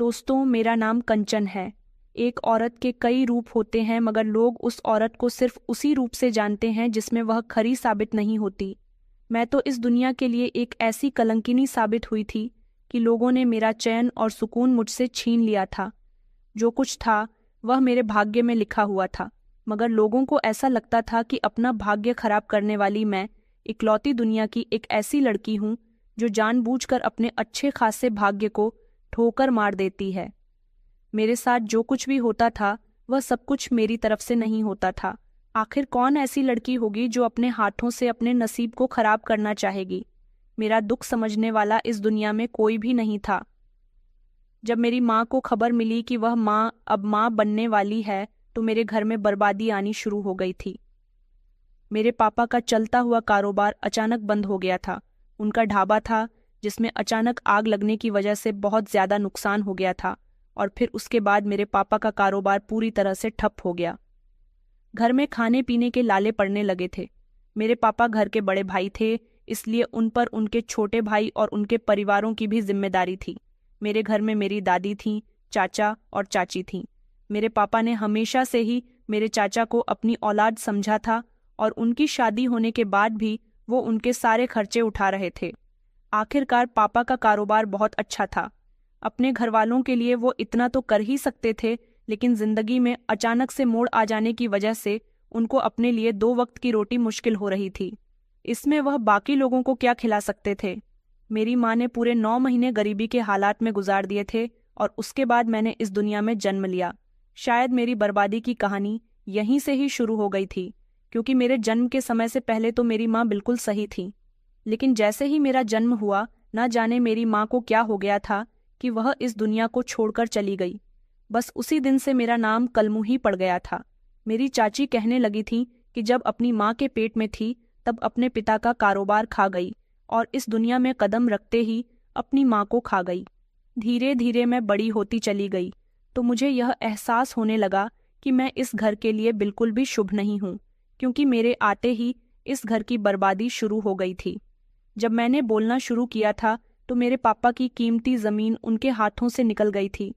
दोस्तों, मेरा नाम कंचन है। एक औरत के कई रूप होते हैं, मगर लोग उस औरत को सिर्फ उसी रूप से जानते हैं जिसमें वह खरी साबित नहीं होती। मैं तो इस दुनिया के लिए एक ऐसी कलंकिनी साबित हुई थी कि लोगों ने मेरा चैन और सुकून मुझसे छीन लिया था। जो कुछ था वह मेरे भाग्य में लिखा हुआ था, मगर लोगों को ऐसा लगता था कि अपना भाग्य खराब करने वाली मैं इकलौती दुनिया की एक ऐसी लड़की हूँ जो जानबूझकर अपने अच्छे खासे भाग्य को ठोकर मार देती है। मेरे साथ जो कुछ भी होता था वह सब कुछ मेरी तरफ से नहीं होता था। आखिर कौन ऐसी लड़की होगी जो अपने हाथों से अपने नसीब को खराब करना चाहेगी? मेरा दुख समझने वाला इस दुनिया में कोई भी नहीं था। जब मेरी माँ को खबर मिली कि वह अब माँ बनने वाली है, तो मेरे घर में बर्बादी आनी शुरू हो गई थी। मेरे पापा का चलता हुआ कारोबार अचानक बंद हो गया था। उनका ढाबा था जिसमें अचानक आग लगने की वजह से बहुत ज्यादा नुकसान हो गया था, और फिर उसके बाद मेरे पापा का कारोबार पूरी तरह से ठप हो गया। घर में खाने पीने के लाले पड़ने लगे थे। मेरे पापा घर के बड़े भाई थे, इसलिए उन पर उनके छोटे भाई और उनके परिवारों की भी जिम्मेदारी थी। मेरे घर में मेरी दादी थीं, चाचा और चाची थीं। मेरे पापा ने हमेशा से ही मेरे चाचा को अपनी औलाद समझा था, और उनकी शादी होने के बाद भी वो उनके सारे खर्चे उठा रहे थे। आखिरकार पापा का कारोबार बहुत अच्छा था। अपने घर वालों के लिए वो इतना तो कर ही सकते थे, लेकिन जिंदगी में अचानक से मोड़ आ जाने की वजह से उनको अपने लिए 2 वक्त की रोटी मुश्किल हो रही थी। इसमें वह बाकी लोगों को क्या खिला सकते थे? मेरी माँ ने पूरे 9 महीने गरीबी के हालात में गुजार दिए थे, और उसके बाद मैंने इस दुनिया में जन्म लिया। शायद मेरी बर्बादी की कहानी यहीं से ही शुरू हो गई थी, क्योंकि मेरे जन्म के समय से पहले तो मेरी माँ बिल्कुल सही थी। लेकिन जैसे ही मेरा जन्म हुआ, न जाने मेरी माँ को क्या हो गया था कि वह इस दुनिया को छोड़कर चली गई। बस उसी दिन से मेरा नाम कलमुही पड़ गया था। मेरी चाची कहने लगी थी कि जब अपनी माँ के पेट में थी तब अपने पिता का कारोबार खा गई, और इस दुनिया में कदम रखते ही अपनी माँ को खा गई। धीरे धीरे मैं बड़ी होती चली गई, तो मुझे यह एहसास होने लगा कि मैं इस घर के लिए बिल्कुल भी शुभ नहीं हूँ, क्योंकि मेरे आते ही इस घर की बर्बादी शुरू हो गई थी। जब मैंने बोलना शुरू किया था तो मेरे पापा की कीमती जमीन उनके हाथों से निकल गई थी।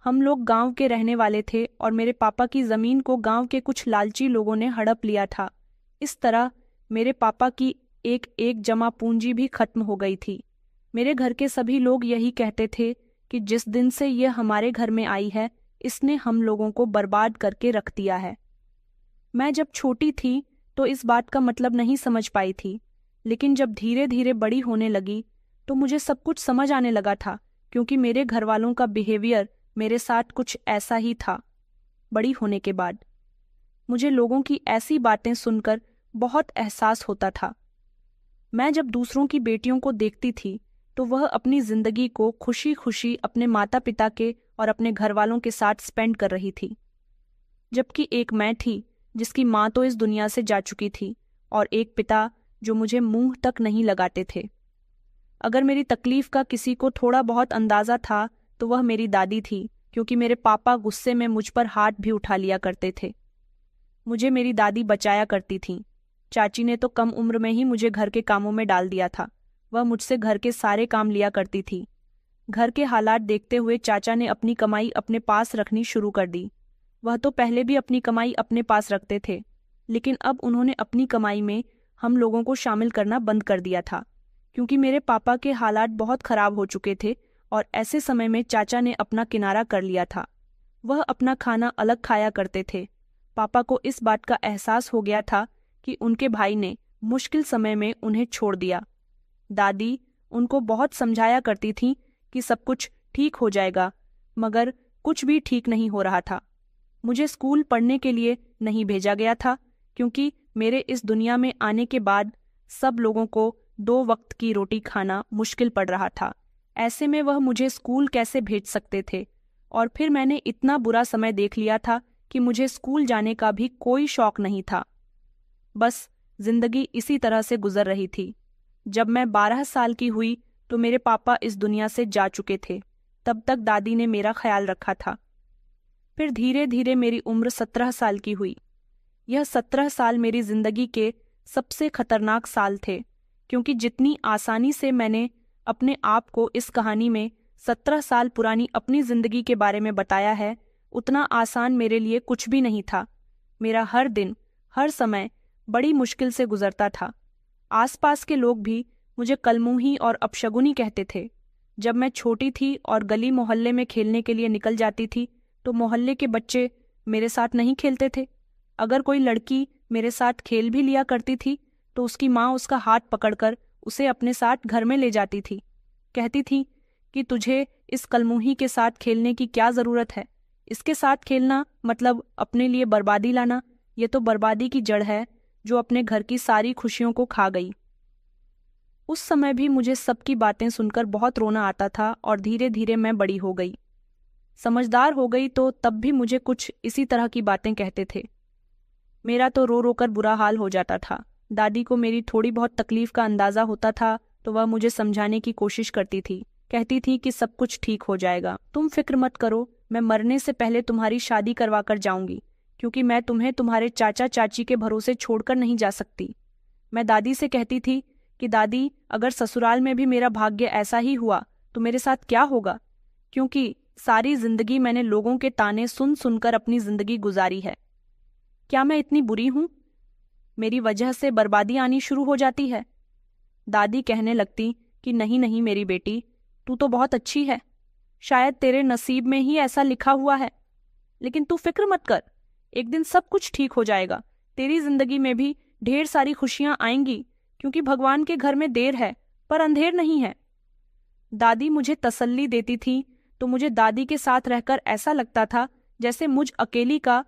हम लोग गांव के रहने वाले थे, और मेरे पापा की जमीन को गांव के कुछ लालची लोगों ने हड़प लिया था। इस तरह मेरे पापा की एक एक जमा पूंजी भी खत्म हो गई थी। मेरे घर के सभी लोग यही कहते थे कि जिस दिन से यह हमारे घर में आई है, इसने हम लोगों को बर्बाद करके रख दिया है। मैं जब छोटी थी तो इस बात का मतलब नहीं समझ पाई थी, लेकिन जब धीरे धीरे बड़ी होने लगी तो मुझे सब कुछ समझ आने लगा था, क्योंकि मेरे घर वालों का बिहेवियर मेरे साथ कुछ ऐसा ही था। बड़ी होने के बाद मुझे लोगों की ऐसी बातें सुनकर बहुत एहसास होता था। मैं जब दूसरों की बेटियों को देखती थी तो वह अपनी जिंदगी को खुशी खुशी अपने माता पिता के और अपने घर वालों के साथ स्पेंड कर रही थी, जबकि एक मैं थी जिसकी माँ तो इस दुनिया से जा चुकी थी, और एक पिता जो मुझे मुंह तक नहीं लगाते थे। अगर मेरी तकलीफ का किसी को थोड़ा बहुत अंदाजा था तो वह मेरी दादी थी, क्योंकि मेरे पापा गुस्से में मुझ पर हाथ भी उठा लिया करते थे। मुझे मेरी दादी बचाया करती थीं। चाची ने तो कम उम्र में ही मुझे घर के कामों में डाल दिया था। वह मुझसे घर के सारे काम लिया करती थी। घर के हालात देखते हुए चाचा ने अपनी कमाई अपने पास रखनी शुरू कर दी। वह तो पहले भी अपनी कमाई अपने पास रखते थे, लेकिन अब उन्होंने अपनी कमाई में हम लोगों को शामिल करना बंद कर दिया था, क्योंकि मेरे पापा के हालात बहुत खराब हो चुके थे, और ऐसे समय में चाचा ने अपना किनारा कर लिया था। वह अपना खाना अलग खाया करते थे। पापा को इस बात का एहसास हो गया था कि उनके भाई ने मुश्किल समय में उन्हें छोड़ दिया। दादी उनको बहुत समझाया करती थी कि सब कुछ ठीक हो जाएगा, मगर कुछ भी ठीक नहीं हो रहा था। मुझे स्कूल पढ़ने के लिए नहीं भेजा गया था, क्योंकि मेरे इस दुनिया में आने के बाद सब लोगों को 2 वक्त की रोटी खाना मुश्किल पड़ रहा था। ऐसे में वह मुझे स्कूल कैसे भेज सकते थे? और फिर मैंने इतना बुरा समय देख लिया था कि मुझे स्कूल जाने का भी कोई शौक नहीं था। बस जिंदगी इसी तरह से गुजर रही थी। जब मैं 12 साल की हुई तो मेरे पापा इस दुनिया से जा चुके थे। तब तक दादी ने मेरा ख्याल रखा था। फिर धीरे धीरे मेरी उम्र 17 साल की हुई। यह 17 साल मेरी जिंदगी के सबसे खतरनाक साल थे, क्योंकि जितनी आसानी से मैंने अपने आप को इस कहानी में 17 साल पुरानी अपनी जिंदगी के बारे में बताया है, उतना आसान मेरे लिए कुछ भी नहीं था। मेरा हर दिन, हर समय बड़ी मुश्किल से गुजरता था। आसपास के लोग भी मुझे कलमुही और अपशगुनी कहते थे। जब मैं छोटी थी और गली मोहल्ले में खेलने के लिए निकल जाती थी, तो मोहल्ले के बच्चे मेरे साथ नहीं खेलते थे। अगर कोई लड़की मेरे साथ खेल भी लिया करती थी, तो उसकी माँ उसका हाथ पकड़कर उसे अपने साथ घर में ले जाती थी। कहती थी कि तुझे इस कलमुही के साथ खेलने की क्या ज़रूरत है? इसके साथ खेलना मतलब अपने लिए बर्बादी लाना। ये तो बर्बादी की जड़ है जो अपने घर की सारी खुशियों को खा गई। उस समय भी मुझे सबकी बातें सुनकर बहुत रोना आता था और धीरे धीरे मैं बड़ी हो गई, समझदार हो गई, तो तब भी मुझे कुछ इसी तरह की बातें कहते थे। मेरा तो रो रो कर बुरा हाल हो जाता था। दादी को मेरी थोड़ी बहुत तकलीफ का अंदाज़ा होता था, तो वह मुझे समझाने की कोशिश करती थी। कहती थी कि सब कुछ ठीक हो जाएगा, तुम फिक्र मत करो, मैं मरने से पहले तुम्हारी शादी करवा कर जाऊंगी, क्योंकि मैं तुम्हें तुम्हारे चाचा चाची के भरोसे छोड़कर नहीं जा सकती। मैं दादी से कहती थी कि दादी, अगर ससुराल में भी मेरा भाग्य ऐसा ही हुआ तो मेरे साथ क्या होगा, क्योंकि सारी जिंदगी मैंने लोगों के ताने सुन सुनकर अपनी जिंदगी गुजारी है। क्या मैं इतनी बुरी हूं? मेरी वजह से बर्बादी आनी शुरू हो जाती है। दादी कहने लगती कि नहीं नहीं मेरी बेटी, तू तो बहुत अच्छी है, शायद तेरे नसीब में ही ऐसा लिखा हुआ है। लेकिन तू फिक्र मत कर, एक दिन सब कुछ ठीक हो जाएगा। तेरी जिंदगी में भी ढेर सारी खुशियां आएंगी, क्योंकि भगवान के घर में देर है पर अंधेर नहीं है। दादी मुझे तसल्ली देती थी, तो मुझे दादी के साथ रहकर ऐसा लगता था जैसे मुझ अकेली का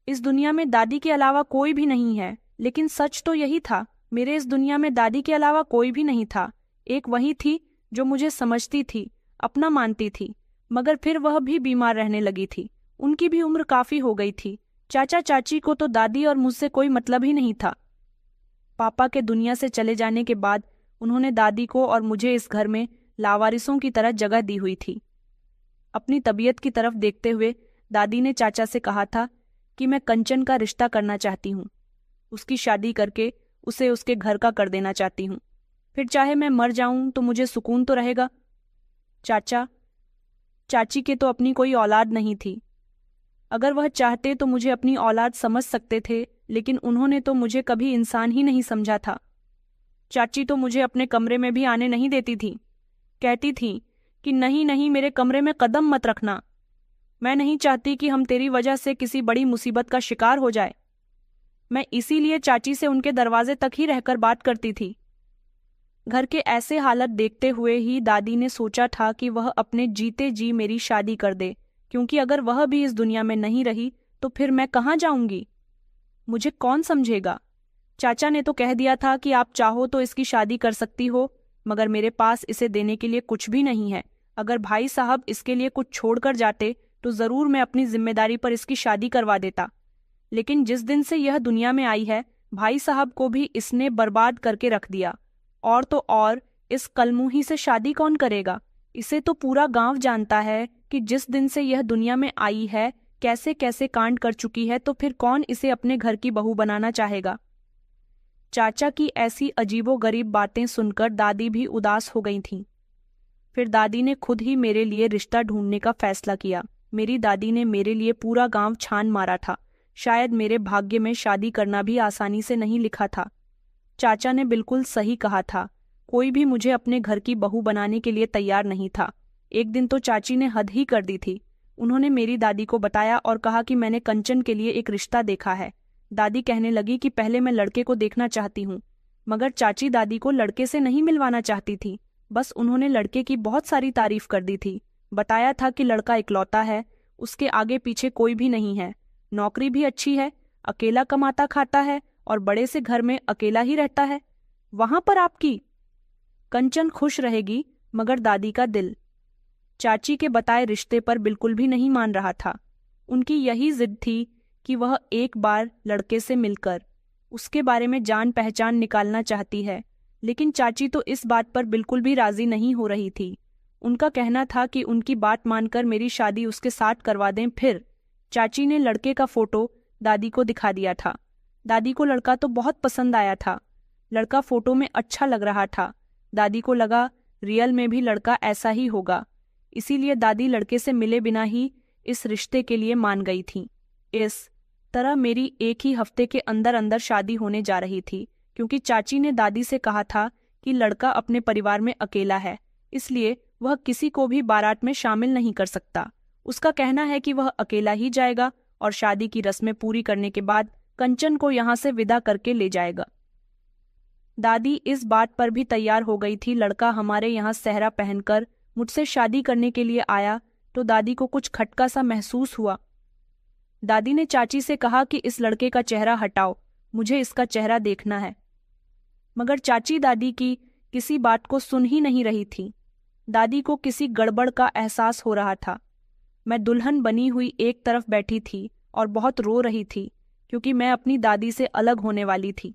इस दुनिया में दादी के अलावा कोई भी नहीं है। लेकिन सच तो यही था, मेरे इस दुनिया में दादी के अलावा कोई भी नहीं था। एक वही थी जो मुझे समझती थी, अपना मानती थी, मगर फिर वह भी बीमार रहने लगी थी। उनकी भी उम्र काफी हो गई थी। चाचा चाची को तो दादी और मुझसे कोई मतलब ही नहीं था। पापा के दुनिया से चले जाने के बाद उन्होंने दादी को और मुझे इस घर में लावारिसों की तरह जगह दी हुई थी। अपनी तबीयत की तरफ देखते हुए दादी ने चाचा से कहा था कि मैं कंचन का रिश्ता करना चाहती हूँ, उसकी शादी करके उसे उसके घर का कर देना चाहती हूँ, फिर चाहे मैं मर जाऊं तो मुझे सुकून तो रहेगा। चाचा चाची के तो अपनी कोई औलाद नहीं थी। अगर वह चाहते तो मुझे अपनी औलाद समझ सकते थे, लेकिन उन्होंने तो मुझे कभी इंसान ही नहीं समझा था। चाची तो मुझे अपने कमरे में भी आने नहीं देती थी। कहती थी कि नहीं नहीं, मेरे कमरे में कदम मत रखना, मैं नहीं चाहती कि हम तेरी वजह से किसी बड़ी मुसीबत का शिकार हो जाए। मैं इसीलिए चाची से उनके दरवाजे तक ही रहकर बात करती थी। घर के ऐसे हालत देखते हुए ही दादी ने सोचा था कि वह अपने जीते जी मेरी शादी कर दे, क्योंकि अगर वह भी इस दुनिया में नहीं रही तो फिर मैं कहाँ जाऊंगी, मुझे कौन समझेगा। चाचा ने तो कह दिया था कि आप चाहो तो इसकी शादी कर सकती हो, मगर मेरे पास इसे देने के लिए कुछ भी नहीं है। अगर भाई साहब इसके लिए कुछ छोड़ कर जाते तो ज़रूर मैं अपनी जिम्मेदारी पर इसकी शादी करवा देता। लेकिन जिस दिन से यह दुनिया में आई है, भाई साहब को भी इसने बर्बाद करके रख दिया। और तो और इस कलमुही से शादी कौन करेगा? इसे तो पूरा गांव जानता है कि जिस दिन से यह दुनिया में आई है कैसे कैसे कांड कर चुकी है, तो फिर कौन इसे अपने घर की बहू बनाना चाहेगा। चाचा की ऐसी अजीबोगरीब बातें सुनकर दादी भी उदास हो गई थीं। फिर दादी ने खुद ही मेरे लिए रिश्ता ढूंढने का फैसला किया। मेरी दादी ने मेरे लिए पूरा गांव छान मारा था। शायद मेरे भाग्य में शादी करना भी आसानी से नहीं लिखा था। चाचा ने बिल्कुल सही कहा था, कोई भी मुझे अपने घर की बहू बनाने के लिए तैयार नहीं था। एक दिन तो चाची ने हद ही कर दी थी। उन्होंने मेरी दादी को बताया और कहा कि मैंने कंचन के लिए एक रिश्ता देखा है। दादी कहने लगी कि पहले मैं लड़के को देखना चाहती हूँ, मगर चाची दादी को लड़के से नहीं मिलवाना चाहती थी। बस उन्होंने लड़के की बहुत सारी तारीफ कर दी थी। बताया था कि लड़का इकलौता है, उसके आगे पीछे कोई भी नहीं है, नौकरी भी अच्छी है, अकेला कमाता खाता है और बड़े से घर में अकेला ही रहता है। वहां पर आपकी कंचन खुश रहेगी, मगर दादी का दिल चाची के बताए रिश्ते पर बिल्कुल भी नहीं मान रहा था। उनकी यही जिद थी कि वह एक बार लड़के से मिलकर उसके बारे में जान पहचान निकालना चाहती है, लेकिन चाची तो इस बात पर बिल्कुल भी राजी नहीं हो रही थी। उनका कहना था कि उनकी बात मानकर मेरी शादी उसके साथ करवा दें। फिर चाची ने लड़के का फोटो दादी को दिखा दिया था। दादी को लड़का तो बहुत पसंद आया था। लड़का फोटो में अच्छा लग रहा था। दादी को लगा रियल में भी लड़का ऐसा ही होगा। इसीलिए दादी लड़के से मिले बिना ही इस रिश्ते के लिए मान गई थी। इस तरह मेरी एक ही हफ्ते के अंदर अंदर शादी होने जा रही थी, क्योंकि चाची ने दादी से कहा था कि लड़का अपने परिवार में अकेला है, इसलिए वह किसी को भी बारात में शामिल नहीं कर सकता। उसका कहना है कि वह अकेला ही जाएगा और शादी की रस्में पूरी करने के बाद कंचन को यहाँ से विदा करके ले जाएगा। दादी इस बात पर भी तैयार हो गई थी। लड़का हमारे यहाँ सेहरा पहनकर मुझसे शादी करने के लिए आया तो दादी को कुछ खटका सा महसूस हुआ। दादी ने चाची से कहा कि इस लड़के का चेहरा हटाओ, मुझे इसका चेहरा देखना है। मगर चाची दादी की किसी बात को सुन ही नहीं रही थी। दादी को किसी गड़बड़ का एहसास हो रहा था। मैं दुल्हन बनी हुई एक तरफ बैठी थी और बहुत रो रही थी, क्योंकि मैं अपनी दादी से अलग होने वाली थी।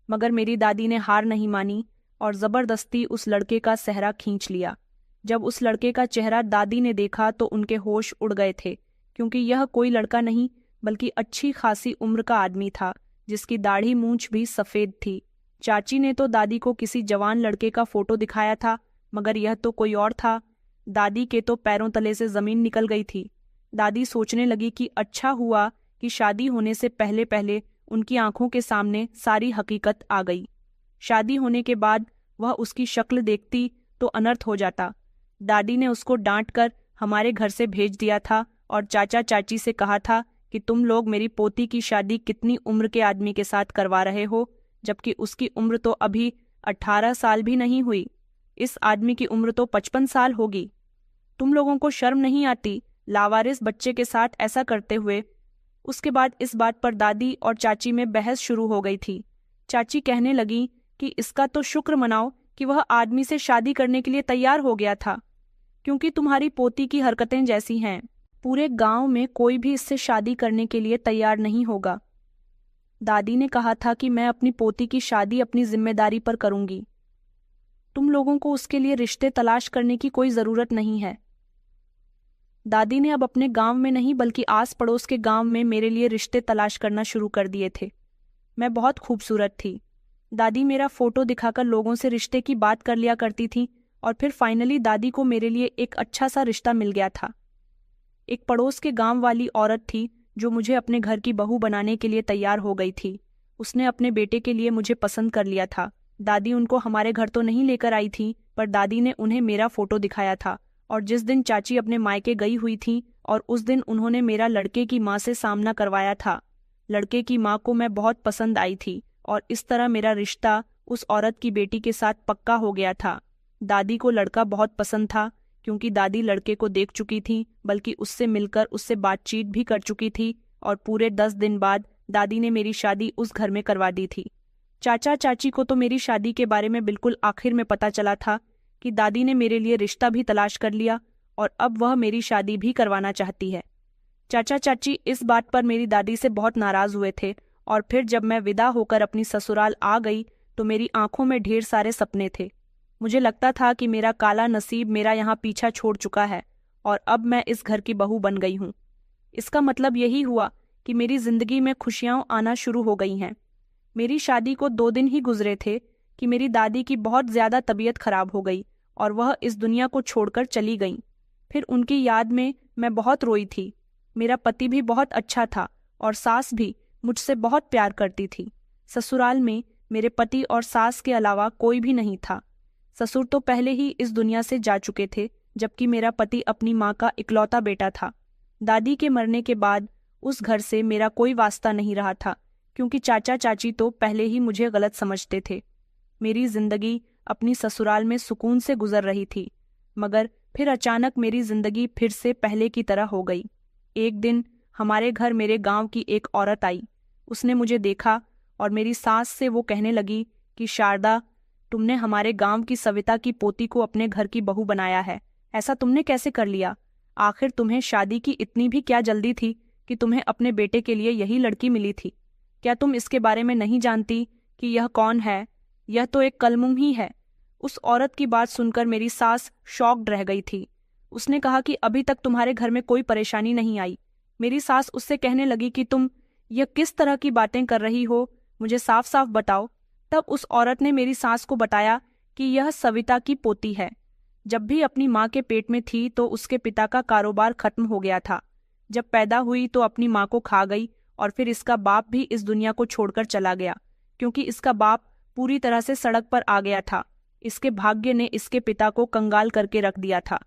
मगर मेरी दादी ने हार नहीं मानी और ज़बरदस्ती उस लड़के का सेहरा खींच लिया। जब उस लड़के का चेहरा दादी ने देखा तो उनके होश उड़ गए थे, क्योंकि यह कोई लड़का नहीं बल्कि अच्छी खासी उम्र का आदमी था, जिसकी दाढ़ी मूंछ भी सफ़ेद थी। चाची ने तो दादी को किसी जवान लड़के का फोटो दिखाया था, मगर यह तो कोई और था। दादी के तो पैरों तले से ज़मीन निकल गई थी। दादी सोचने लगी कि अच्छा हुआ कि शादी होने से पहले पहले उनकी आंखों के सामने सारी हकीकत आ गई। शादी होने के बाद वह उसकी शक्ल देखती तो अनर्थ हो जाता। दादी ने उसको डांट कर हमारे घर से भेज दिया था और चाचा चाची से कहा था कि तुम लोग मेरी पोती की शादी कितनी उम्र के आदमी के साथ करवा रहे हो, जबकि उसकी उम्र तो अभी 18 साल भी नहीं हुई। इस आदमी की उम्र तो 55 साल होगी। तुम लोगों को शर्म नहीं आती लावारिस बच्चे के साथ ऐसा करते हुए? उसके बाद इस बात पर दादी और चाची में बहस शुरू हो गई थी। चाची कहने लगी कि इसका तो शुक्र मनाओ कि वह आदमी से शादी करने के लिए तैयार हो गया था, क्योंकि तुम्हारी पोती की हरकतें जैसी हैं, पूरे गांव में कोई भी इससे शादी करने के लिए तैयार नहीं होगा। दादी ने कहा था कि मैं अपनी पोती की शादी अपनी जिम्मेदारी पर करूंगी। तुम लोगों को उसके लिए रिश्ते तलाश करने की कोई ज़रूरत नहीं है। दादी ने अब अपने गांव में नहीं बल्कि आस पड़ोस के गांव में मेरे लिए रिश्ते तलाश करना शुरू कर दिए थे। मैं बहुत खूबसूरत थी। दादी मेरा फोटो दिखाकर लोगों से रिश्ते की बात कर लिया करती थी और फिर फाइनली दादी को मेरे लिए एक अच्छा सा रिश्ता मिल गया था। एक पड़ोस के गांव वाली औरत थी जो मुझे अपने घर की बहू बनाने के लिए तैयार हो गई थी। उसने अपने बेटे के लिए मुझे पसंद कर लिया था। दादी उनको हमारे घर तो नहीं लेकर आई थी, पर दादी ने उन्हें मेरा फोटो दिखाया था। और जिस दिन चाची अपने मायके गई हुई थी और उस दिन उन्होंने मेरा लड़के की माँ से सामना करवाया था। लड़के की माँ को मैं बहुत पसंद आई थी और इस तरह मेरा रिश्ता उस औरत की बेटी के साथ पक्का हो गया था। दादी को लड़का बहुत पसंद था, क्योंकि दादी लड़के को देख चुकी थी, बल्कि उससे मिलकर उससे बातचीत भी कर चुकी थी। और पूरे 10 दिन बाद दादी ने मेरी शादी उस घर में करवा दी थी। चाचा चाची को तो मेरी शादी के बारे में बिल्कुल आखिर में पता चला था कि दादी ने मेरे लिए रिश्ता भी तलाश कर लिया और अब वह मेरी शादी भी करवाना चाहती है। चाचा चाची इस बात पर मेरी दादी से बहुत नाराज हुए थे और फिर जब मैं विदा होकर अपनी ससुराल आ गई तो मेरी आंखों में ढेर सारे सपने थे। मुझे लगता था कि मेरा काला नसीब मेरा यहाँ पीछा छोड़ चुका है और अब मैं इस घर की बहू बन गई हूँ। इसका मतलब यही हुआ कि मेरी जिंदगी में खुशियाँ आना शुरू हो गई हैं। मेरी शादी को 2 दिन ही गुजरे थे कि मेरी दादी की बहुत ज़्यादा तबीयत खराब हो गई और वह इस दुनिया को छोड़कर चली गईं। फिर उनकी याद में मैं बहुत रोई थी। मेरा पति भी बहुत अच्छा था और सास भी मुझसे बहुत प्यार करती थी। ससुराल में मेरे पति और सास के अलावा कोई भी नहीं था। ससुर तो पहले ही इस दुनिया से जा चुके थे, जबकि मेरा पति अपनी माँ का इकलौता बेटा था। दादी के मरने के बाद उस घर से मेरा कोई वास्ता नहीं रहा था, क्योंकि चाचा चाची तो पहले ही मुझे गलत समझते थे। मेरी जिंदगी अपनी ससुराल में सुकून से गुजर रही थी, मगर फिर अचानक मेरी जिंदगी फिर से पहले की तरह हो गई। एक दिन हमारे घर मेरे गांव की एक औरत आई। उसने मुझे देखा और मेरी सास से वो कहने लगी कि शारदा, तुमने हमारे गांव की सविता की पोती को अपने घर की बहू बनाया है। ऐसा तुमने कैसे कर लिया? आखिर तुम्हें शादी की इतनी भी क्या जल्दी थी कि तुम्हें अपने बेटे के लिए यही लड़की मिली थी? क्या तुम इसके बारे में नहीं जानती कि यह कौन है? यह तो एक कलमुम ही है। उस औरत की बात सुनकर मेरी सास शॉक्ड रह गई थी। उसने कहा कि अभी तक तुम्हारे घर में कोई परेशानी नहीं आई। मेरी सास उससे कहने लगी कि तुम यह किस तरह की बातें कर रही हो, मुझे साफ साफ बताओ। तब उस औरत ने मेरी सास को बताया कि यह सविता की पोती है। जब भी अपनी माँ के पेट में थी तो उसके पिता का कारोबार खत्म हो गया था। जब पैदा हुई तो अपनी माँ को खा गई और फिर इसका बाप भी इस दुनिया को छोड़कर चला गया, क्योंकि इसका बाप पूरी तरह से सड़क पर आ गया था। इसके भाग्य ने इसके पिता को कंगाल करके रख दिया था।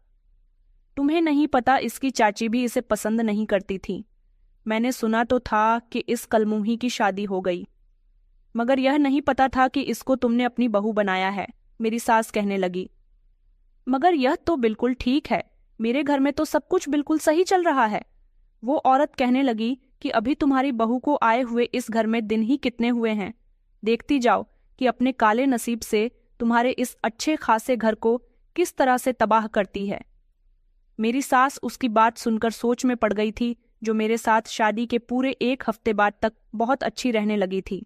तुम्हें नहीं पता, इसकी चाची भी इसे पसंद नहीं करती थी। मैंने सुना तो था कि इस कलमुही की शादी हो गई, मगर यह नहीं पता था कि इसको तुमने अपनी बहू बनाया है, मेरी सास कहने लगी। मगर यह तो बिल्कुल ठीक है, मेरे घर में तो सब कुछ बिल्कुल सही चल रहा है। वो औरत कहने लगी कि अभी तुम्हारी बहू को आए हुए इस घर में दिन ही कितने हुए हैं। देखती जाओ कि अपने काले नसीब से तुम्हारे इस अच्छे खासे घर को किस तरह से तबाह करती है। मेरी सास उसकी बात सुनकर सोच में पड़ गई थी, जो मेरे साथ शादी के पूरे 1 हफ्ते बाद तक बहुत अच्छी रहने लगी थी।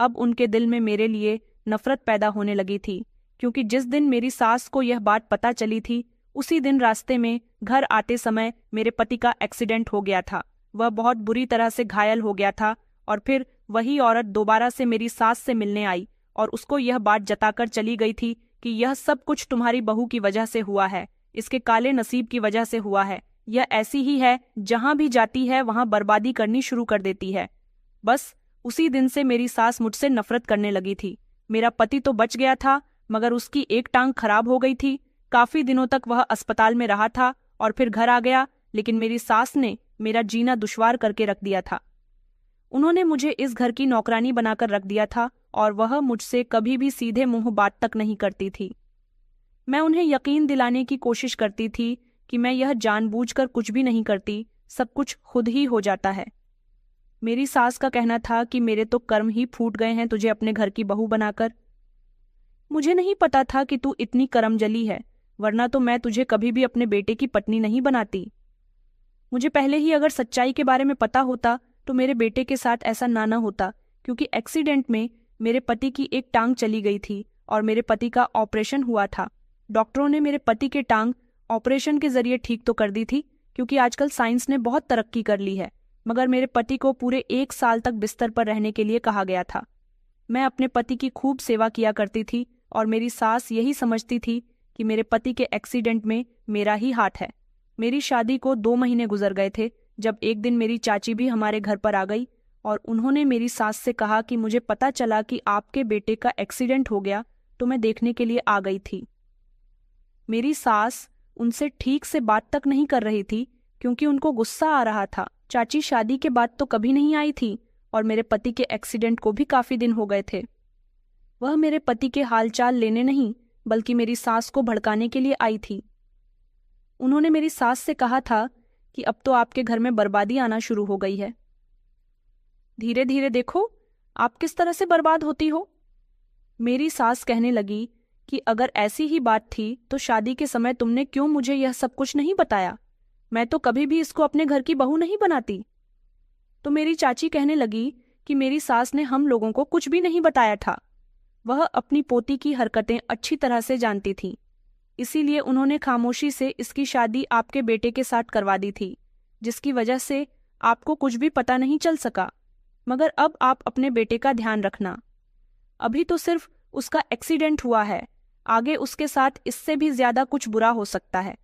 अब उनके दिल में मेरे लिए नफरत पैदा होने लगी थी, क्योंकि जिस दिन मेरी सास को यह बात पता चली थी, उसी दिन रास्ते में घर आते समय मेरे पति का एक्सीडेंट हो गया था। वह बहुत बुरी तरह से घायल हो गया था और फिर वही औरत दोबारा से मेरी सास से मिलने आई और उसको यह बात जताकर चली गई थी कि यह सब कुछ तुम्हारी बहू की वजह से हुआ है, इसके काले नसीब की वजह से हुआ है। यह ऐसी ही है, जहां भी जाती है वहां बर्बादी करनी शुरू कर देती है। बस उसी दिन से मेरी सास मुझसे नफरत करने लगी थी। मेरा पति तो बच गया था, मगर उसकी एक टांग खराब हो गई थी। काफी दिनों तक वह अस्पताल में रहा था और फिर घर आ गया, लेकिन मेरी सास ने मेरा जीना दुश्वार करके रख दिया था। उन्होंने मुझे इस घर की नौकरानी बनाकर रख दिया था और वह मुझसे कभी भी सीधे मुंह बात तक नहीं करती थी। मैं उन्हें यकीन दिलाने की कोशिश करती थी कि मैं यह जानबूझकर कुछ भी नहीं करती, सब कुछ खुद ही हो जाता है। मेरी सास का कहना था कि मेरे तो कर्म ही फूट गए हैं तुझे अपने घर की बहू बनाकर। मुझे नहीं पता था कि तू इतनी करमजली है, वरना तो मैं तुझे कभी भी अपने बेटे की पत्नी नहीं बनाती। मुझे पहले ही अगर सच्चाई के बारे में पता होता तो मेरे बेटे के साथ ऐसा ना होता, क्योंकि एक्सीडेंट में मेरे पति की एक टांग चली गई थी और मेरे पति का ऑपरेशन हुआ था। डॉक्टरों ने मेरे पति के टांग ऑपरेशन के जरिए ठीक तो कर दी थी, क्योंकि आजकल साइंस ने बहुत तरक्की कर ली है, मगर मेरे पति को पूरे 1 साल तक बिस्तर पर रहने के लिए कहा गया था। मैं अपने पति की खूब सेवा किया करती थी और मेरी सास यही समझती थी कि मेरे पति के एक्सीडेंट में मेरा ही हाथ है। मेरी शादी को 2 महीने गुजर गए थे जब एक दिन मेरी चाची भी हमारे घर पर आ गई और उन्होंने मेरी सास से कहा कि मुझे पता चला कि आपके बेटे का एक्सीडेंट हो गया, तो मैं देखने के लिए आ गई थी। मेरी सास उनसे ठीक से बात तक नहीं कर रही थी, क्योंकि उनको गुस्सा आ रहा था। चाची शादी के बाद तो कभी नहीं आई थी और मेरे पति के एक्सीडेंट को भी काफी दिन हो गए थे। वह मेरे पति के हालचाल लेने नहीं, बल्कि मेरी सास को भड़काने के लिए आई थी। उन्होंने मेरी सास से कहा था कि अब तो आपके घर में बर्बादी आना शुरू हो गई है। धीरे धीरे देखो आप किस तरह से बर्बाद होती हो। मेरी सास कहने लगी कि अगर ऐसी ही बात थी तो शादी के समय तुमने क्यों मुझे यह सब कुछ नहीं बताया? मैं तो कभी भी इसको अपने घर की बहू नहीं बनाती। तो मेरी चाची कहने लगी कि मेरी सास ने हम लोगों को कुछ भी नहीं बताया था। वह अपनी पोती की हरकतें अच्छी तरह से जानती थी, इसीलिए उन्होंने खामोशी से इसकी शादी आपके बेटे के साथ करवा दी थी, जिसकी वजह से आपको कुछ भी पता नहीं चल सका। मगर अब आप अपने बेटे का ध्यान रखना। अभी तो सिर्फ उसका एक्सीडेंट हुआ है, आगे उसके साथ इससे भी ज्यादा कुछ बुरा हो सकता है।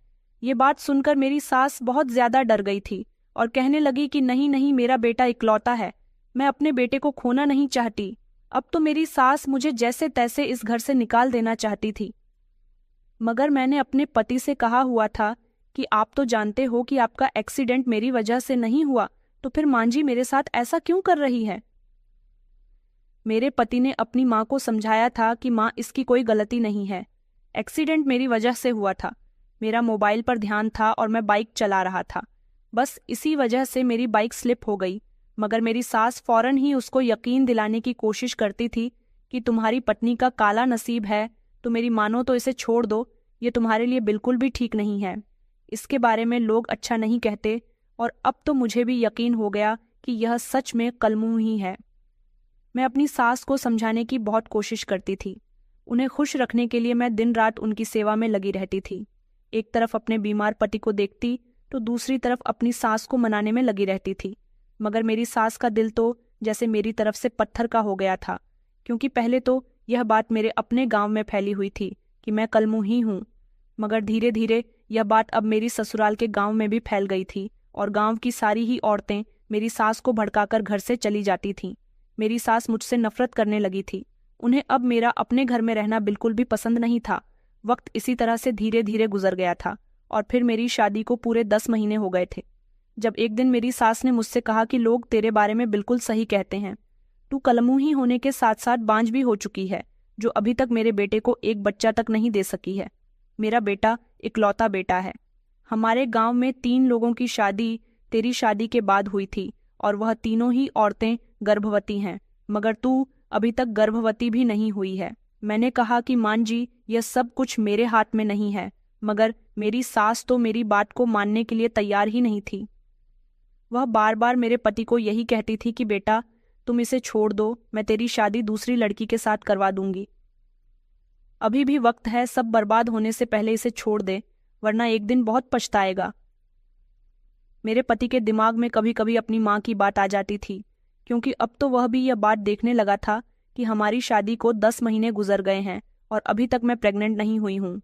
ये बात सुनकर मेरी सास बहुत ज्यादा डर गई थी और कहने लगी कि नहीं नहीं, मेरा बेटा इकलौता है, मैं अपने बेटे को खोना नहीं चाहती। अब तो मेरी सास मुझे जैसे तैसे इस घर से निकाल देना चाहती थी। मगर मैंने अपने पति से कहा हुआ था कि आप तो जानते हो कि आपका एक्सीडेंट मेरी वजह से नहीं हुआ, तो फिर मांझी मेरे साथ ऐसा क्यों कर रही है? मेरे पति ने अपनी माँ को समझाया था कि माँ, इसकी कोई गलती नहीं है, एक्सीडेंट मेरी वजह से हुआ था। मेरा मोबाइल पर ध्यान था और मैं बाइक चला रहा था, बस इसी वजह से मेरी बाइक स्लिप हो गई। मगर मेरी सास फौरन ही उसको यकीन दिलाने की कोशिश करती थी कि तुम्हारी पत्नी का काला नसीब है, तो मेरी मानो तो इसे छोड़ दो, ये तुम्हारे लिए बिल्कुल भी ठीक नहीं है। इसके बारे में लोग अच्छा नहीं कहते, और अब तो मुझे भी यकीन हो गया कि यह सच में कलमुह ही है। मैं अपनी सास को समझाने की बहुत कोशिश करती थी। उन्हें खुश रखने के लिए मैं दिन रात उनकी सेवा में लगी रहती थी। एक तरफ अपने बीमार पति को देखती तो दूसरी तरफ अपनी सास को मनाने में लगी रहती थी। मगर मेरी सास का दिल तो जैसे मेरी तरफ से पत्थर का हो गया था, क्योंकि पहले तो यह बात मेरे अपने गांव में फैली हुई थी कि मैं कलमुही हूँ। मगर धीरे धीरे यह बात अब मेरी ससुराल के गांव में भी फैल गई थी और गांव की सारी ही औरतें मेरी सास को भड़काकर घर से चली जाती थीं। मेरी सास मुझसे नफरत करने लगी थी। उन्हें अब मेरा अपने घर में रहना बिल्कुल भी पसंद नहीं था। वक्त इसी तरह से धीरे धीरे गुजर गया था और फिर मेरी शादी को पूरे 10 महीने हो गए थे, जब एक दिन मेरी सास ने मुझसे कहा कि लोग तेरे बारे में बिल्कुल सही कहते हैं। तू कलमुही होने के साथ साथ बांझ भी हो चुकी है, जो अभी तक मेरे बेटे को एक बच्चा तक नहीं दे सकी है। मेरा बेटा इकलौता बेटा है। हमारे गांव में 3 लोगों की शादी तेरी शादी के बाद हुई थी और वह तीनों ही औरतें गर्भवती हैं, मगर तू अभी तक गर्भवती भी नहीं हुई है। मैंने कहा कि मान जी, यह सब कुछ मेरे हाथ में नहीं है, मगर मेरी सास तो मेरी बात को मानने के लिए तैयार ही नहीं थी। वह बार बार मेरे पति को यही कहती थी कि बेटा तुम इसे छोड़ दो, मैं तेरी शादी दूसरी लड़की के साथ करवा दूंगी। अभी भी वक्त है, सब बर्बाद होने से पहले इसे छोड़ दे, वरना एक दिन बहुत पछताएगा। मेरे पति के दिमाग में कभी कभी अपनी माँ की बात आ जाती थी, क्योंकि अब तो वह भी यह बात देखने लगा था कि हमारी शादी को 10 महीने गुजर गए हैं और अभी तक मैं प्रेग्नेंट नहीं हुई हूँ।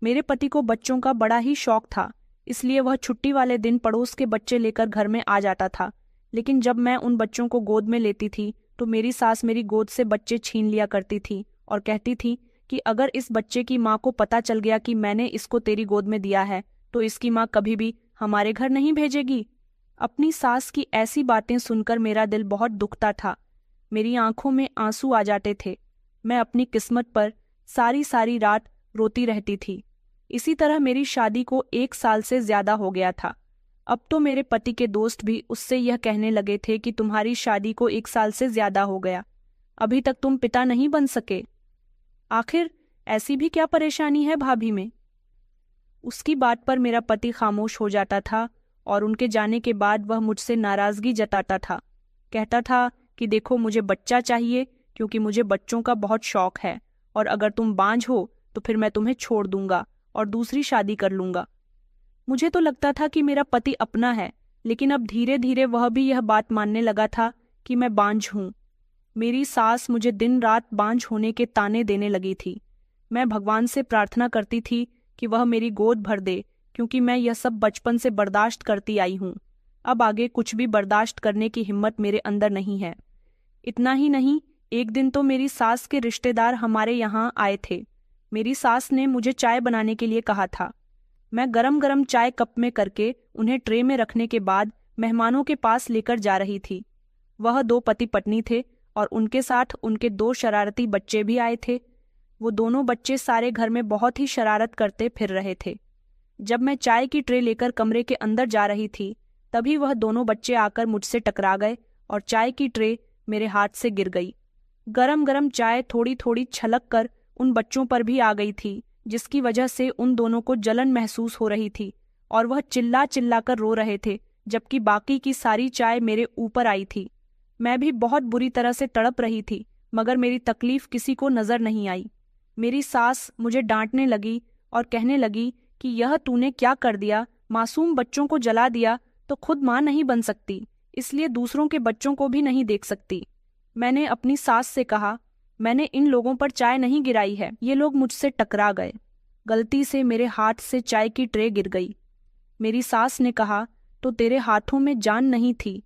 मेरे पति को बच्चों का बड़ा ही शौक था, इसलिए वह छुट्टी वाले दिन पड़ोस के बच्चे लेकर घर में आ जाता था। लेकिन जब मैं उन बच्चों को गोद में लेती थी तो मेरी सास मेरी गोद से बच्चे छीन लिया करती थी और कहती थी कि अगर इस बच्चे की माँ को पता चल गया कि मैंने इसको तेरी गोद में दिया है तो इसकी माँ कभी भी हमारे घर नहीं भेजेगी। अपनी सास की ऐसी बातें सुनकर मेरा दिल बहुत दुखता था। मेरी आंखों में आंसू आ जाते थे। मैं अपनी किस्मत पर सारी सारी रात रोती रहती थी। इसी तरह मेरी शादी को 1 साल से ज्यादा हो गया था। अब तो मेरे पति के दोस्त भी उससे यह कहने लगे थे कि तुम्हारी शादी को 1 साल से ज्यादा हो गया, अभी तक तुम पिता नहीं बन सके। आखिर ऐसी भी क्या परेशानी है भाभी में? उसकी बात पर मेरा पति खामोश हो जाता था और उनके जाने के बाद वह मुझसे नाराजगी जताता था। कहता था कि देखो, मुझे बच्चा चाहिए क्योंकि मुझे बच्चों का बहुत शौक है, और अगर तुम बांझ हो तो फिर मैं तुम्हें छोड़ दूंगा और दूसरी शादी कर लूंगा। मुझे तो लगता था कि मेरा पति अपना है, लेकिन अब धीरे धीरे वह भी यह बात मानने लगा था कि मैं बांझ हूँ। मेरी सास मुझे दिन रात बांझ होने के ताने देने लगी थी। मैं भगवान से प्रार्थना करती थी कि वह मेरी गोद भर दे, क्योंकि मैं यह सब बचपन से बर्दाश्त करती आई हूँ। अब आगे कुछ भी बर्दाश्त करने की हिम्मत मेरे अंदर नहीं है। इतना ही नहीं, एक दिन तो मेरी सास के रिश्तेदार हमारे यहाँ आए थे। मेरी सास ने मुझे चाय बनाने के लिए कहा था। मैं गरम गरम चाय कप में करके उन्हें ट्रे में रखने के बाद मेहमानों के पास लेकर जा रही थी। वह 2 पति पत्नी थे और उनके साथ उनके 2 शरारती बच्चे भी आए थे। वो दोनों बच्चे सारे घर में बहुत ही शरारत करते फिर रहे थे। जब मैं चाय की ट्रे लेकर कमरे के अंदर जा रही थी, तभी वह दोनों बच्चे आकर मुझसे टकरा गए और चाय की ट्रे मेरे हाथ से गिर गई। गरम गरम चाय थोड़ी थोड़ी छलक कर उन बच्चों पर भी आ गई थी, जिसकी वजह से उन दोनों को जलन महसूस हो रही थी और वह चिल्ला चिल्ला कर रो रहे थे, जबकि बाकी की सारी चाय मेरे ऊपर आई थी। मैं भी बहुत बुरी तरह से तड़प रही थी, मगर मेरी तकलीफ किसी को नजर नहीं आई। मेरी सास मुझे डांटने लगी और कहने लगी कि यह तूने क्या कर दिया, मासूम बच्चों को जला दिया तो खुद माँ नहीं बन सकती, इसलिए दूसरों के बच्चों को भी नहीं देख सकती। मैंने अपनी सास से कहा, मैंने इन लोगों पर चाय नहीं गिराई है, ये लोग मुझसे टकरा गए। गलती से मेरे हाथ से चाय की ट्रे गिर गई। मेरी सास ने कहा, तो तेरे हाथों में जान नहीं थी।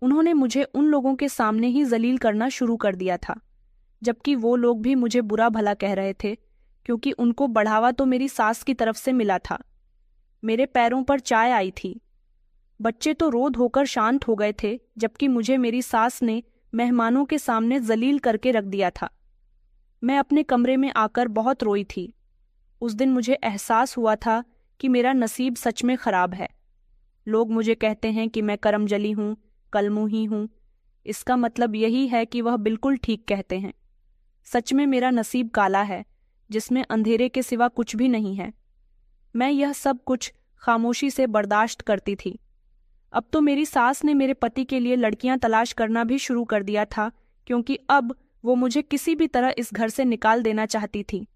उन्होंने मुझे उन लोगों के सामने ही जलील करना शुरू कर दिया था, जबकि वो लोग भी मुझे बुरा भला कह रहे थे, क्योंकि उनको बढ़ावा तो मेरी सास की तरफ से मिला था। मेरे पैरों पर चाय आई थी। बच्चे तो रो धोकर शांत हो गए थे, जबकि मुझे मेरी सास ने मेहमानों के सामने जलील करके रख दिया था। मैं अपने कमरे में आकर बहुत रोई थी। उस दिन मुझे एहसास हुआ था कि मेरा नसीब सच में खराब है। लोग मुझे कहते हैं कि मैं करमजली हूँ, कलमुही हूँ। इसका मतलब यही है कि वह बिल्कुल ठीक कहते हैं। सच में मेरा नसीब काला है, जिसमें अंधेरे के सिवा कुछ भी नहीं है। मैं यह सब कुछ खामोशी से बर्दाश्त करती थी। अब तो मेरी सास ने मेरे पति के लिए लड़कियां तलाश करना भी शुरू कर दिया था, क्योंकि अब वो मुझे किसी भी तरह इस घर से निकाल देना चाहती थी।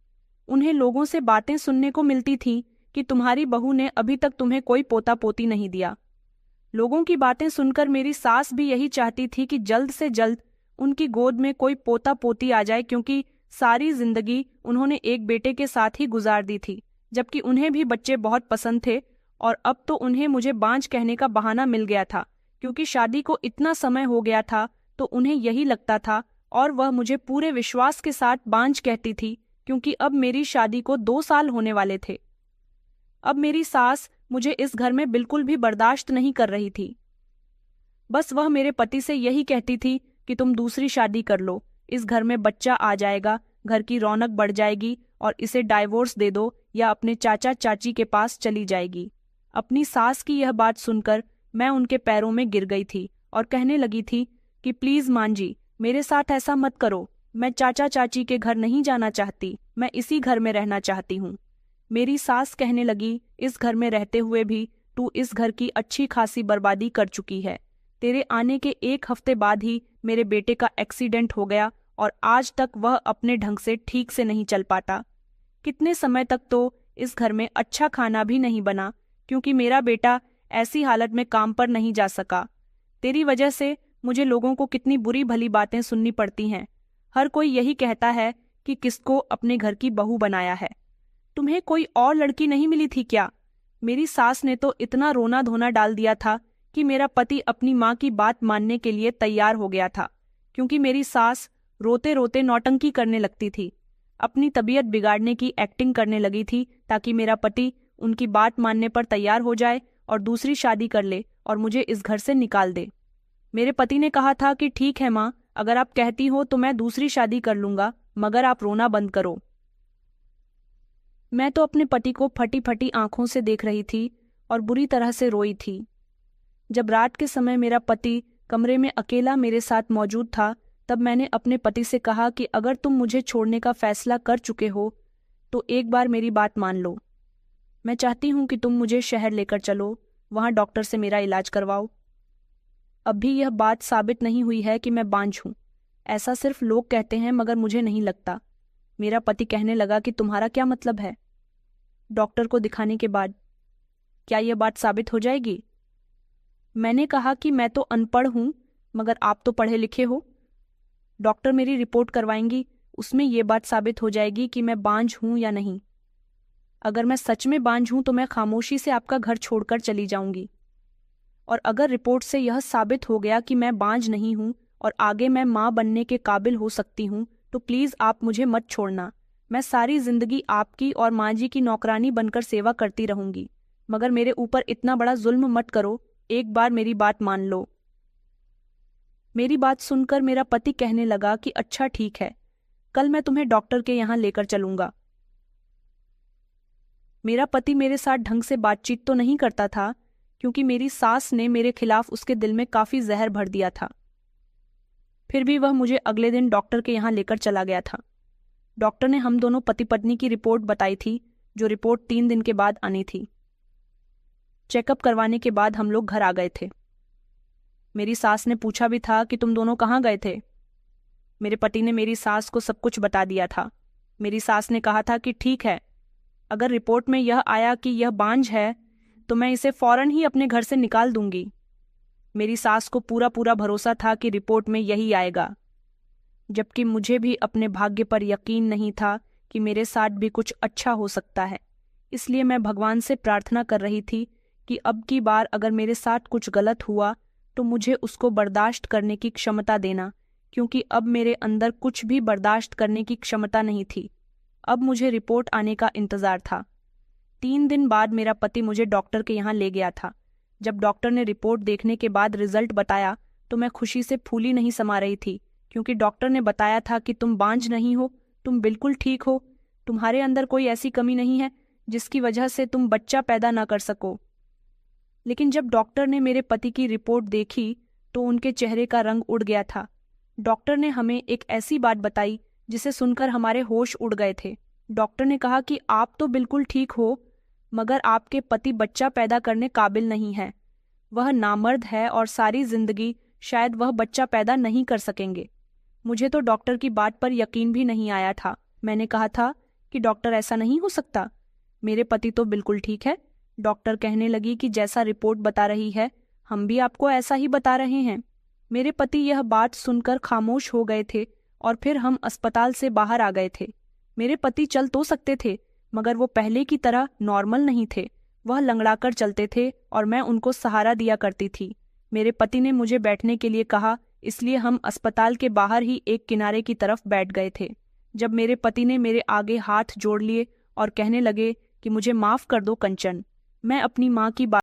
उन्हें लोगों से बातें सुनने को मिलती थी कि तुम्हारी बहू ने अभी तक तुम्हें कोई पोता पोती नहीं दिया। लोगों की बातें सुनकर मेरी सास भी यही चाहती थी कि जल्द से जल्द उनकी गोद में कोई पोता पोती आ जाए, क्योंकि सारी जिंदगी उन्होंने एक बेटे के साथ ही गुजार दी थी, जबकि उन्हें भी बच्चे बहुत पसंद थे। और अब तो उन्हें मुझे बांझ कहने का बहाना मिल गया था, क्योंकि शादी को इतना समय हो गया था। तो उन्हें यही लगता था, और वह मुझे पूरे विश्वास के साथ बांझ कहती थी, क्योंकि अब मेरी शादी को 2 साल होने वाले थे। अब मेरी सास मुझे इस घर में बिल्कुल भी बर्दाश्त नहीं कर रही थी। बस वह मेरे पति से यही कहती थी कि तुम दूसरी शादी कर लो, इस घर में बच्चा आ जाएगा, घर की रौनक बढ़ जाएगी, और इसे डाइवोर्स दे दो या अपने चाचा चाची के पास चली जाएगी। अपनी सास की यह बात सुनकर मैं उनके पैरों में गिर गई थी और कहने लगी थी कि प्लीज मां जी, मेरे साथ ऐसा मत करो। मैं चाचा चाची के घर नहीं जाना चाहती, मैं इसी घर में रहना चाहती हूँ। मेरी सास कहने लगी, इस घर में रहते हुए भी तू इस घर की अच्छी खासी बर्बादी कर चुकी है। तेरे आने के 1 हफ्ते बाद ही मेरे बेटे का एक्सीडेंट हो गया और आज तक वह अपने ढंग से ठीक से नहीं चल पाता। कितने समय तक तो इस घर में अच्छा खाना भी नहीं बना, क्योंकि मेरा बेटा ऐसी हालत में काम पर नहीं जा सका। तेरी वजह से मुझे लोगों को कितनी बुरी भली बातें सुननी पड़ती हैं। हर कोई यही कहता है कि किसको अपने घर की बहू बनाया है। तुम्हें कोई और लड़की नहीं मिली थी क्या? मेरी सास ने तो इतना रोना धोना डाल दिया था कि मेरा पति अपनी माँ की बात मानने के लिए तैयार हो गया था, क्योंकि मेरी सास रोते रोते नौटंकी करने लगती थी, अपनी तबीयत बिगाड़ने की एक्टिंग करने लगी थी, ताकि मेरा पति उनकी बात मानने पर तैयार हो जाए और दूसरी शादी कर ले और मुझे इस घर से निकाल दे। मेरे पति ने कहा था कि ठीक है माँ, अगर आप कहती हो तो मैं दूसरी शादी कर लूंगा, मगर आप रोना बंद करो। मैं तो अपने पति को फटी फटी आंखों से देख रही थी और बुरी तरह से रोई थी। जब रात के समय मेरा पति कमरे में अकेला मेरे साथ मौजूद था, तब मैंने अपने पति से कहा कि अगर तुम मुझे छोड़ने का फैसला कर चुके हो तो एक बार मेरी बात मान लो। मैं चाहती हूँ कि तुम मुझे शहर लेकर चलो, वहाँ डॉक्टर से मेरा इलाज करवाओ। अब भी यह बात साबित नहीं हुई है कि मैं बांझ हूँ, ऐसा सिर्फ लोग कहते हैं, मगर मुझे नहीं लगता। मेरा पति कहने लगा कि तुम्हारा क्या मतलब है? डॉक्टर को दिखाने के बाद क्या यह बात साबित हो जाएगी? मैंने कहा कि मैं तो अनपढ़ हूँ, मगर आप तो पढ़े लिखे हो। डॉक्टर मेरी रिपोर्ट करवाएंगी, उसमें यह बात साबित हो जाएगी कि मैं बांझ हूँ या नहीं। अगर मैं सच में बांझ हूँ तो मैं खामोशी से आपका घर छोड़कर चली जाऊंगी, और अगर रिपोर्ट से यह साबित हो गया कि मैं बांझ नहीं हूँ और आगे मैं माँ बनने के काबिल हो सकती हूँ, तो प्लीज़ आप मुझे मत छोड़ना। मैं सारी जिंदगी आपकी और माँ जी की नौकरानी बनकर सेवा करती रहूंगी, मगर मेरे ऊपर इतना बड़ा जुल्म मत करो, एक बार मेरी बात मान लो। मेरी बात सुनकर मेरा पति कहने लगा कि अच्छा ठीक है, कल मैं तुम्हें डॉक्टर के यहाँ लेकर चलूंगा। मेरा पति मेरे साथ ढंग से बातचीत तो नहीं करता था, क्योंकि मेरी सास ने मेरे खिलाफ उसके दिल में काफी जहर भर दिया था। फिर भी वह मुझे अगले दिन डॉक्टर के यहाँ लेकर चला गया था। डॉक्टर ने हम दोनों पति पत्नी की रिपोर्ट बताई थी, जो रिपोर्ट 3 दिन के बाद आनी थी। चेकअप करवाने के बाद हम लोग घर आ गए थे। मेरी सास ने पूछा भी था कि तुम दोनों कहाँ गए थे। मेरे पति ने मेरी सास को सब कुछ बता दिया था। मेरी सास ने कहा था कि ठीक है, अगर रिपोर्ट में यह आया कि यह बांझ है तो मैं इसे फौरन ही अपने घर से निकाल दूंगी। मेरी सास को पूरा पूरा भरोसा था कि रिपोर्ट में यही आएगा, जबकि मुझे भी अपने भाग्य पर यकीन नहीं था कि मेरे साथ भी कुछ अच्छा हो सकता है। इसलिए मैं भगवान से प्रार्थना कर रही थी कि अब की बार अगर मेरे साथ कुछ गलत हुआ तो मुझे उसको बर्दाश्त करने की क्षमता देना, क्योंकि अब मेरे अंदर कुछ भी बर्दाश्त करने की क्षमता नहीं थी। अब मुझे रिपोर्ट आने का इंतजार था। 3 दिन बाद मेरा पति मुझे डॉक्टर के यहाँ ले गया था। जब डॉक्टर ने रिपोर्ट देखने के बाद रिजल्ट बताया तो मैं खुशी से फूली नहीं समा रही थी, क्योंकि डॉक्टर ने बताया था कि तुम बांझ नहीं हो, तुम बिल्कुल ठीक हो, तुम्हारे अंदर कोई ऐसी कमी नहीं है जिसकी वजह से तुम बच्चा पैदा ना कर सको। लेकिन जब डॉक्टर ने मेरे पति की रिपोर्ट देखी तो उनके चेहरे का रंग उड़ गया था। डॉक्टर ने हमें एक ऐसी बात बताई जिसे सुनकर हमारे होश उड़ गए थे। डॉक्टर ने कहा कि आप तो बिल्कुल ठीक हो, मगर आपके पति बच्चा पैदा करने काबिल नहीं है। वह नामर्द है और सारी जिंदगी शायद वह बच्चा पैदा नहीं कर सकेंगे। मुझे तो डॉक्टर की बात पर यकीन भी नहीं आया था। मैंने कहा था कि डॉक्टर ऐसा नहीं हो सकता, मेरे पति तो बिल्कुल ठीक है। डॉक्टर कहने लगी कि जैसा रिपोर्ट बता रही है हम भी आपको ऐसा ही बता रहे हैं। मेरे पति यह बात सुनकर खामोश हो गए थे और फिर हम अस्पताल से बाहर आ गए थे। मेरे पति चल तो सकते थे, मगर वो पहले की तरह नॉर्मल नहीं थे। वह लंगड़ाकर चलते थे और मैं उनको सहारा दिया करती थी। मेरे पति ने मुझे बैठने के लिए कहा, इसलिए हम अस्पताल के बाहर ही एक किनारे की तरफ बैठ गए थे। जब मेरे पति ने मेरे आगे हाथ जोड़ लिए और कहने लगे कि मुझे माफ़ कर दो कंचन, मैं अपनी माँ की बात